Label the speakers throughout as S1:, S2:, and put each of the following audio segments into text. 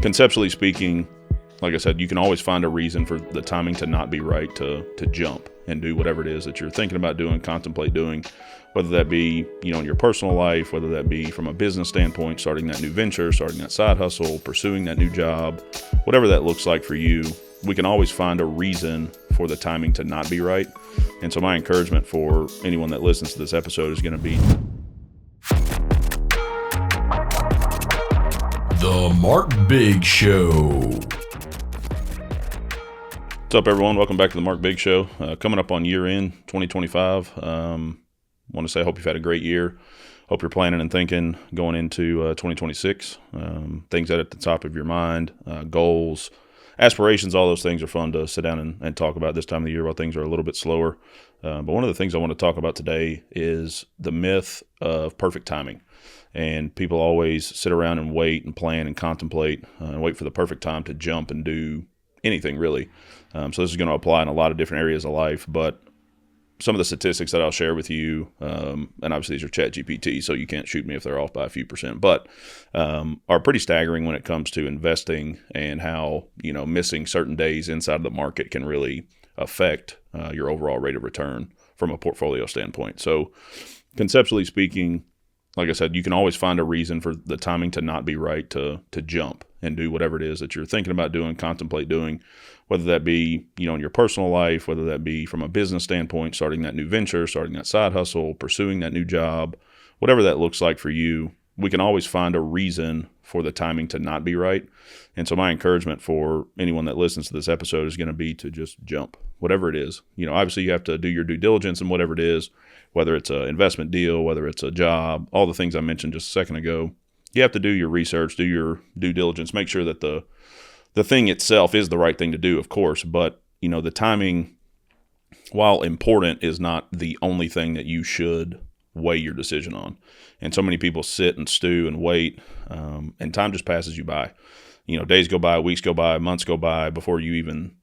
S1: Conceptually speaking, like I said, you can always find a reason for the timing to not be right to jump and do whatever it is that you're thinking about doing, contemplate doing, whether that be, in your personal life, whether that be from a business standpoint, starting that new venture, starting that side hustle, pursuing that new job, whatever that looks like for you. We can always find a reason for the timing to not be right. And so my encouragement for anyone that listens to this episode is going to be
S2: The Mark Bigg Show.
S1: What's up, everyone? Welcome back to the Mark Bigg Show. Coming up on year end 2025. Want to say I hope you've had a great year. Hope you're planning and thinking going into 2026. Things that are at the top of your mind, goals, aspirations, all those things are fun to sit down and talk about this time of the year while things are a little bit slower. But one of the things I want to talk about today is the myth of perfect timing. And people always sit around and wait and plan and contemplate and wait for the perfect time to jump and do anything, really. So this is going to apply in a lot of different areas of life. But some of the statistics that I'll share with you, and obviously these are ChatGPT, so you can't shoot me if they're off by a few percent, but are pretty staggering when it comes to investing and how, missing certain days inside of the market can really affect your overall rate of return from a portfolio standpoint. So conceptually speaking, like I said, you can always find a reason for the timing to not be right to jump and do whatever it is that you're thinking about doing, contemplate doing, whether that be, in your personal life, whether that be from a business standpoint, starting that new venture, starting that side hustle, pursuing that new job, whatever that looks like for you. We can always find a reason for the timing to not be right. And so my encouragement for anyone that listens to this episode is going to be to just jump, whatever it is. Obviously you have to do your due diligence and whatever it is, whether it's an investment deal, whether it's a job, all the things I mentioned just a second ago. You have to do your research, do your due diligence, make sure that the thing itself is the right thing to do, of course. But, the timing, while important, is not the only thing that you should weigh your decision on. And so many people sit and stew and wait, and time just passes you by. Days go by, weeks go by, months go by before you even,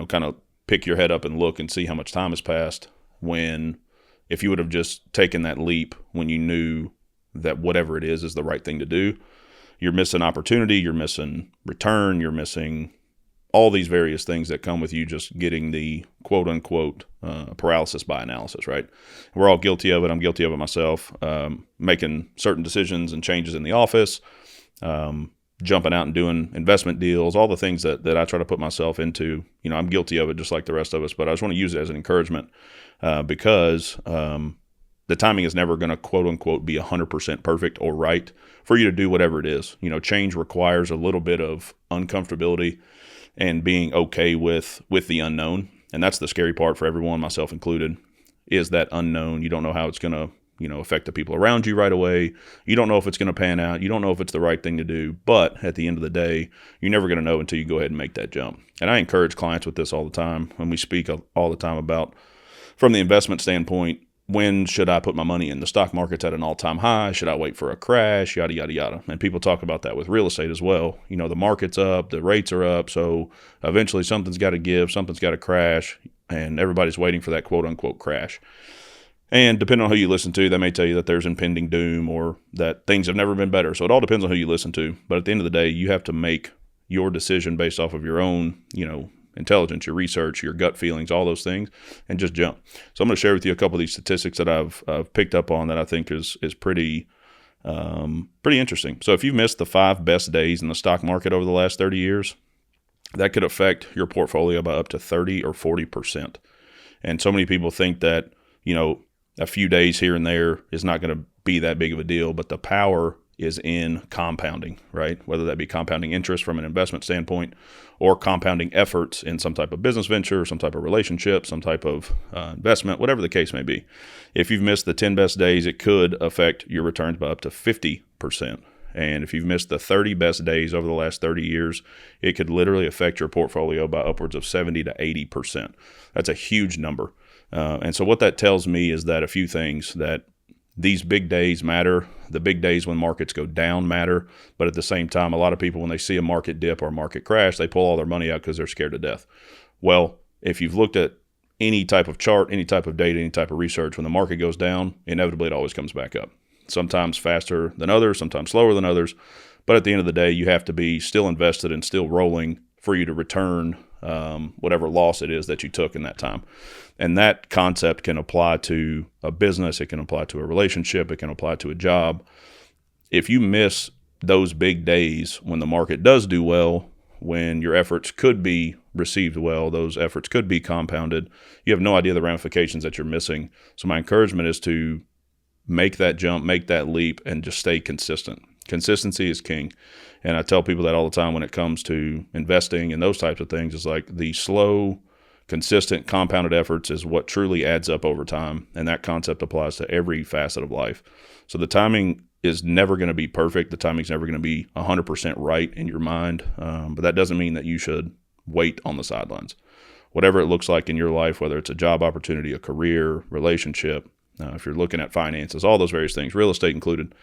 S1: kind of pick your head up and look and see how much time has passed, when if you would have just taken that leap when you knew that whatever it is the right thing to do, you're missing opportunity, you're missing return, you're missing all these various things that come with you just getting the quote unquote paralysis by analysis, right? We're all guilty of it. I'm guilty of it myself. Making certain decisions and changes in the office, jumping out and doing investment deals, all the things that I try to put myself into. I'm guilty of it just like the rest of us, but I just want to use it as an encouragement because the timing is never going to quote unquote be 100% perfect or right for you to do whatever it is. Change requires a little bit of uncomfortability and being okay with the unknown. And that's the scary part for everyone, myself included, is that unknown. You don't know how it's going to, affect the people around you right away. You don't know if it's going to pan out. You don't know if it's the right thing to do. But at the end of the day, you're never going to know until you go ahead and make that jump. And I encourage clients with this all the time when we speak all the time about, from the investment standpoint, when should I put my money in? The stock market's at an all-time high. Should I wait for a crash? Yada, yada, yada. And people talk about that with real estate as well. The market's up, the rates are up, so eventually something's got to give, something's got to crash, and everybody's waiting for that quote-unquote crash. And depending on who you listen to, they may tell you that there's impending doom or that things have never been better. So it all depends on who you listen to. But at the end of the day, you have to make your decision based off of your own, intelligence, your research, your gut feelings, all those things, and just jump. So I'm going to share with you a couple of these statistics that I've picked up on that I think is pretty interesting. So if you've missed the 5 best days in the stock market over the last 30 years, that could affect your portfolio by up to 30 or 40%. And so many people think that, a few days here and there is not going to be that big of a deal, but the power is in compounding, right? Whether that be compounding interest from an investment standpoint or compounding efforts in some type of business venture, some type of relationship, some type of investment, whatever the case may be. If you've missed the 10 best days, it could affect your returns by up to 50%. And if you've missed the 30 best days over the last 30 years, it could literally affect your portfolio by upwards of 70 to 80%. That's a huge number. And so what that tells me is that a few things, that these big days matter. The big days when markets go down matter. But at the same time, a lot of people, when they see a market dip or a market crash, they pull all their money out because they're scared to death. Well, if you've looked at any type of chart, any type of data, any type of research, when the market goes down, inevitably it always comes back up. Sometimes faster than others, sometimes slower than others. But at the end of the day, you have to be still invested and still rolling for you to return whatever loss it is that you took in that time. And that concept can apply to a business. It can apply to a relationship. It can apply to a job. If you miss those big days when the market does do well, when your efforts could be received well, those efforts could be compounded, you have no idea the ramifications that you're missing. So my encouragement is to make that jump, make that leap, and just stay consistent. Consistency is king. And I tell people that all the time when it comes to investing and those types of things. Is like the slow, consistent, compounded efforts is what truly adds up over time. And that concept applies to every facet of life. So the timing is never going to be perfect. The timing's never going to be 100% right in your mind. But that doesn't mean that you should wait on the sidelines. Whatever it looks like in your life, whether it's a job opportunity, a career, relationship, if you're looking at finances, all those various things, real estate included,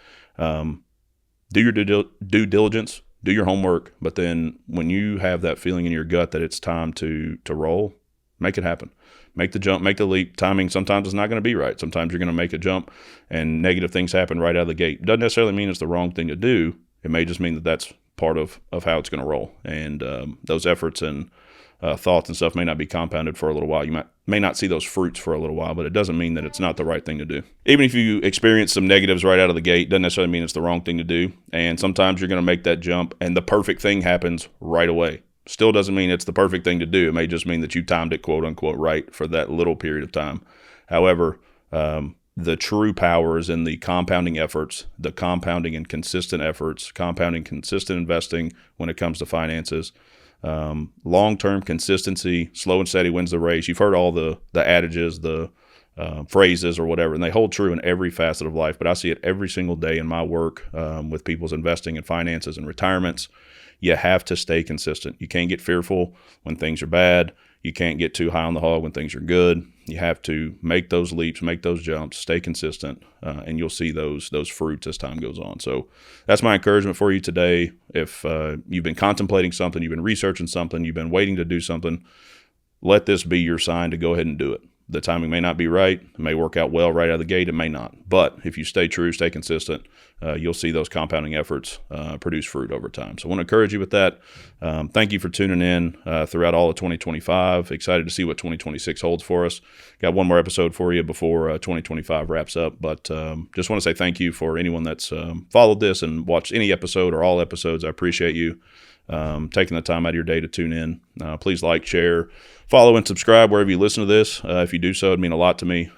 S1: do your due diligence, do your homework. But then when you have that feeling in your gut that it's time to roll, make it happen. Make the jump, make the leap. Timing sometimes is not going to be right. Sometimes you're going to make a jump and negative things happen right out of the gate. Doesn't necessarily mean it's the wrong thing to do. It may just mean that that's part of how it's going to roll. And those efforts and thoughts and stuff may not be compounded for a little while. You may not see those fruits for a little while, but it doesn't mean that it's not the right thing to do. Even if you experience some negatives right out of the gate, doesn't necessarily mean it's the wrong thing to do. And sometimes you're going to make that jump and the perfect thing happens right away. Still doesn't mean it's the perfect thing to do. It may just mean that you timed it, quote unquote, right for that little period of time. However, the true power is in the compounding efforts, the compounding and consistent efforts, compounding consistent investing when it comes to finances. Long-term consistency, slow and steady wins the race. You've heard all the adages, the phrases or whatever, and they hold true in every facet of life. But I see it every single day in my work with people's investing in finances and retirements. You have to stay consistent. You can't get fearful when things are bad. You can't get too high on the hog when things are good. You have to make those leaps, make those jumps, stay consistent, and you'll see those fruits as time goes on. So that's my encouragement for you today. If you've been contemplating something, you've been researching something, you've been waiting to do something, let this be your sign to go ahead and do it. The timing may not be right. It may work out well right out of the gate. It may not. But if you stay true, stay consistent, you'll see those compounding efforts produce fruit over time. So I want to encourage you with that. Thank you for tuning in throughout all of 2025. Excited to see what 2026 holds for us. Got one more episode for you before 2025 wraps up. But just want to say thank you for anyone that's followed this and watched any episode or all episodes. I appreciate you taking the time out of your day to tune in. Please like, share, follow, and subscribe wherever you listen to this. If you do so, it'd mean a lot to me.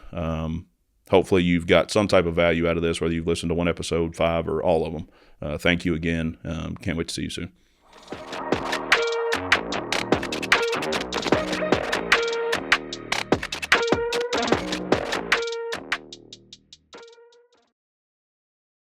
S1: Hopefully you've got some type of value out of this, whether you've listened to one episode, 5, or all of them. Thank you again. Can't wait to see you soon.